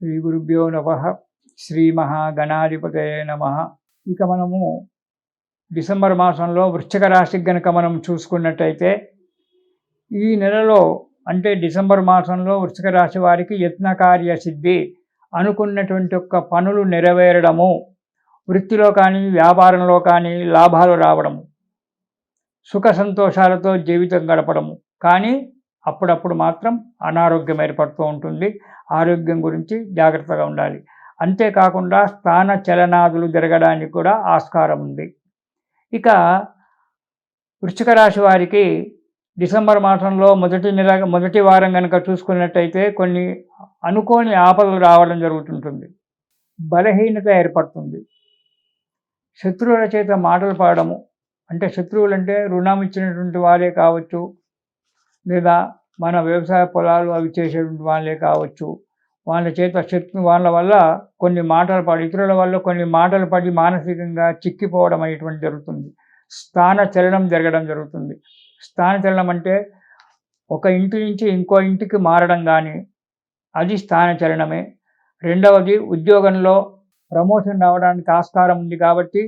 శ్రీ గురుభ్యో నమః. శ్రీ మహాగణాధిపతయే నమః. ఇక మనము డిసెంబర్ మాసంలో వృశ్చిక రాశికి గనక మనం చూసుకున్నట్టయితే ఈ నెలలో అంటే డిసెంబర్ మాసంలో వృశ్చిక రాశి వారికి యత్నకార్య సిద్ధి, అనుకున్నటువంటి యొక్క పనులు నెరవేరడము, వృత్తిలో కానీ వ్యాపారంలో కానీ లాభాలు రావడము, సుఖ సంతోషాలతో జీవితం గడపడము. కానీ అప్పుడప్పుడు మాత్రం అనారోగ్యం ఏర్పడుతూ ఉంటుంది. ఆరోగ్యం గురించి జాగ్రత్తగా ఉండాలి. అంతేకాకుండా స్థాన చలనాదులు జరగడానికి కూడా ఆస్కారం ఉంది. ఇక వృశ్చిక రాశి వారికి డిసెంబర్ మాసంలో మొదటి వారం కనుక చూసుకున్నట్టయితే కొన్ని అనుకోని ఆపదలు రావడం జరుగుతుంటుంది. బలహీనత ఏర్పడుతుంది. శత్రువుల చేత మాటలు పడడము, అంటే శత్రువులు అంటే రుణం ఇచ్చినటువంటి వారే కావచ్చు, లేదా మన వ్యవసాయ పొలాలు అవి చేసేటువంటి వాళ్ళే కావచ్చు. వాళ్ళ చేత వాళ్ళ వల్ల కొన్ని మాటలు పడి, ఇతరుల వల్ల కొన్ని మాటలు పడి మానసికంగా చిక్కిపోవడం అనేటువంటి జరుగుతుంది. స్థాన చలనం జరగడం జరుగుతుంది. స్థాన చలనం అంటే ఒక ఇంటి నుంచి ఇంకో ఇంటికి మారడం కానీ, అది స్థాన చలనమే. రెండవది, ఉద్యోగంలో ప్రమోషన్ రావడానికి ఆస్కారం ఉంది కాబట్టి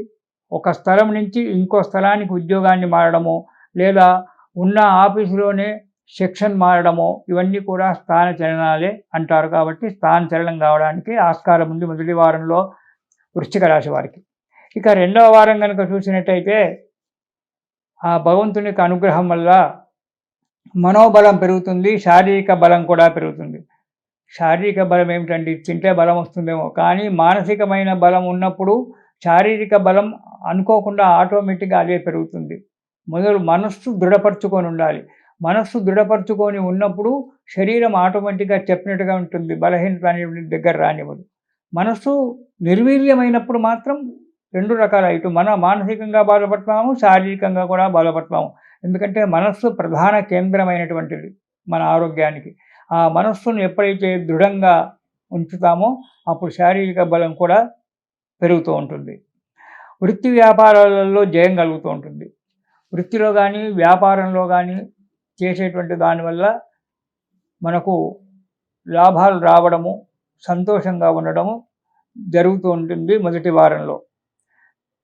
ఒక స్థలం నుంచి ఇంకో స్థలానికి ఉద్యోగాన్ని మారడము, లేదా ఉన్న ఆఫీసులోనే సెక్షన్ మారడము, ఇవన్నీ కూడా స్థాన చలనాలే అంటారు. కాబట్టి స్థాన చలనం కావడానికి ఆస్కారం ఉంది మొదటి వారంలో వృశ్చిక రాశి వారికి. ఇక రెండవ వారం కనుక చూసినట్టయితే ఆ భగవంతుని యొక్క అనుగ్రహం వల్ల మనోబలం పెరుగుతుంది, శారీరక బలం కూడా పెరుగుతుంది. శారీరక బలం ఏమిటండి? తింటే బలం వస్తుందేమో, కానీ మానసికమైన బలం ఉన్నప్పుడు శారీరక బలం అనుకోకుండా ఆటోమేటిక్గా అదే పెరుగుతుంది. మనస్సు దృఢపరచుకొని ఉండాలి. మనస్సు దృఢపరచుకొని ఉన్నప్పుడు శరీరం ఆటోమేటిక్గా చెప్పినట్టుగా ఉంటుంది. బలహీనత అనేటువంటి దగ్గర రానివ్వదు. మనస్సు నిర్వీర్యమైనప్పుడు మాత్రం రెండు రకాల, ఇటు మానసికంగా బాధపడతాము, శారీరకంగా కూడా బాధపడతాము. ఎందుకంటే మనస్సు ప్రధాన కేంద్రమైనటువంటిది మన ఆరోగ్యానికి. ఆ మనస్సును ఎప్పుడైతే దృఢంగా ఉంచుతామో అప్పుడు శారీరక బలం కూడా పెరుగుతూ ఉంటుంది. వృత్తి వ్యాపారాలలో జయం కలుగుతూ ఉంటుంది. వృత్తిలో కానీ వ్యాపారంలో కానీ చేసేటువంటి దానివల్ల మనకు లాభాలు రావడము, సంతోషంగా ఉండడము జరుగుతూ ఉంటుంది మొదటి వారంలో.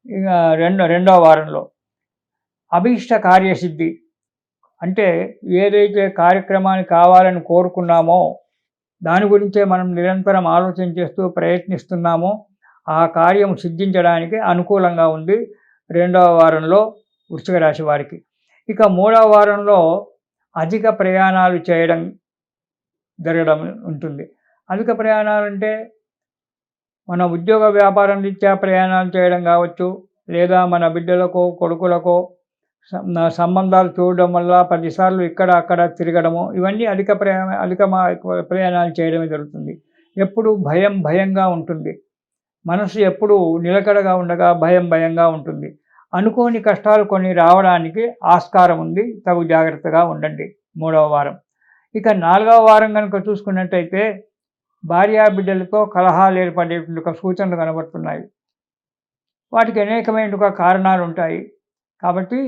ఇక రెండవ వారంలో అభీష్ట కార్యసిద్ధి, అంటే ఏదైతే కార్యక్రమాన్ని కావాలని కోరుకున్నామో దాని గురించే మనం నిరంతరం ఆలోచన చేస్తూ ప్రయత్నిస్తున్నామో ఆ కార్యం సిద్ధించడానికి అనుకూలంగా ఉంది రెండవ వారంలో వృశ్చిక రాశి వారికి. ఇక మూడవ వారంలో అధిక ప్రయాణాలు జరగడం ఉంటుంది. అధిక ప్రయాణాలంటే మన ఉద్యోగ వ్యాపారం రీత్యా ప్రయాణాలు చేయడం కావచ్చు, లేదా మన బిడ్డలకో కొడుకులకో సంబంధాలు చూడడం వల్ల 10 సార్లు ఇక్కడ అక్కడ తిరగడము, ఇవన్నీ అధిక ప్రయాణాలు చేయడమే జరుగుతుంది. ఎప్పుడు భయంగా ఉంటుంది. మనసు ఎప్పుడు నిలకడగా ఉండగా భయంగా ఉంటుంది. అనుకోని కష్టాలు కొన్ని రావడానికి ఆస్కారం ఉంది. తగు జాగ్రత్తగా ఉండండి మూడవ వారం. ఇక నాలుగవ వారం కనుక చూసుకున్నట్టయితే భార్యా బిడ్డలతో కలహాలు ఏర్పడేటువంటి సూచనలు కనబడుతున్నాయి. వాటికి అనేకమైన కారణాలు ఉంటాయి. కాబట్టి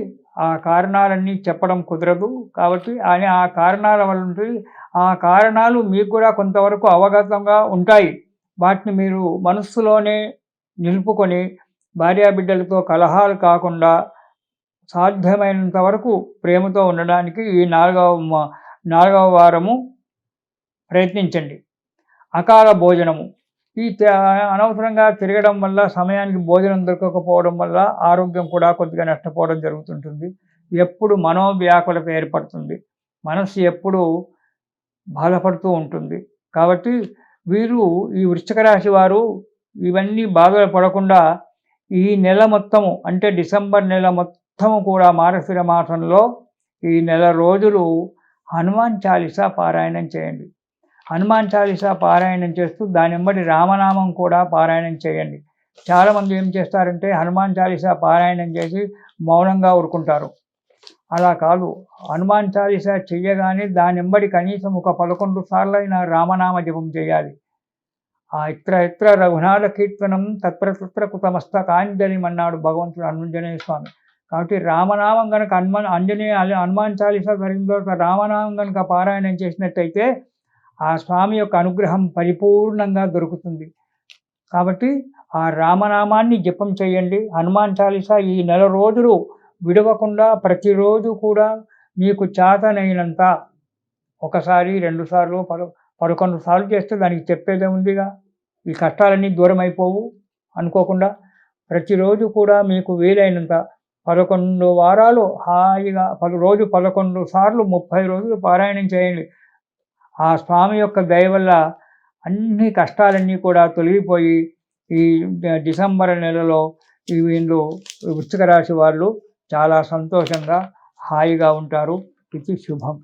ఆ కారణాలన్నీ చెప్పడం కుదరదు. కాబట్టి ఆ కారణాల వల్ల ఉంటుంది. ఆ కారణాలు మీకు కూడా కొంతవరకు అవగతంగా ఉంటాయి. వాటిని మీరు మనస్సులోనే నిలుపుకొని భార్యాబిడ్డలతో కలహాలు కాకుండా సాధ్యమైనంత వరకు ప్రేమతో ఉండడానికి ఈ నాలుగవ వారము ప్రయత్నించండి. అకాల భోజనము, ఈ అనవసరంగా తిరగడం వల్ల సమయానికి భోజనం దొరకకపోవడం వల్ల ఆరోగ్యం కూడా కొద్దిగా నష్టపోవడం జరుగుతుంటుంది. ఎప్పుడు మనోవ్యాకులత ఏర్పడుతుంది. మనస్సు ఎప్పుడు బాధపడుతూ ఉంటుంది. కాబట్టి వీరు, ఈ వృశ్చిక రాశి వారు ఇవన్నీ బాధలు పడకుండా ఈ నెల మొత్తము, అంటే డిసెంబర్ నెల మొత్తము కూడా మార్గశిర మాసంలో ఈ నెల రోజులు హనుమాన్ చాలీసా పారాయణం చేయండి. హనుమాన్ చాలీసా పారాయణం చేస్తూ దాని వెంబడి రామనామం కూడా పారాయణం చేయండి. చాలామంది ఏం చేస్తారంటే హనుమాన్ చాలీసా పారాయణం చేసి మౌనంగా ఊరుకుంటారు. అలా కాదు. హనుమాన్ చాలీసా చెయ్యగానే దాని వెంబడి కనీసం ఒక 11 సార్లు అయినా రామనామ జపం చేయాలి. ఆ ఇత్ర రఘునాథ కీర్తనం తత్ర కుతమస్తకాంజలిం అన్నాడు భగవంతుడు ఆంజనేయ స్వామి. కాబట్టి రామనామం కనుక హనుమాన్ చాలీసా జరిగిన తర్వాత రామనామం కనుక పారాయణం చేసినట్టయితే ఆ స్వామి యొక్క అనుగ్రహం పరిపూర్ణంగా దొరుకుతుంది. కాబట్టి ఆ రామనామాన్ని జపం చేయండి. హనుమాన్ చాలీసా ఈ నెల రోజులు విడవకుండా ప్రతిరోజు కూడా మీకు చేతనైనంత ఒకసారి 2 సార్లు 11 సార్లు చేస్తే దానికి చెప్పేదే ఉందిగా. ఈ కష్టాలన్నీ దూరం అయిపోవు అనుకోకుండా ప్రతిరోజు కూడా మీకు వీలైనంత 11 వారాలు హాయిగా రోజు 11 సార్లు 30 రోజులు పారాయణం చేయండి. ఆ స్వామి యొక్క దయ వల్ల అన్ని కష్టాలన్నీ కూడా తొలగిపోయి ఈ డిసెంబర్ నెలలో వీళ్ళు వృశ్చిక రాశి వాళ్ళు చాలా సంతోషంగా హాయిగా ఉంటారు. ఇది శుభం.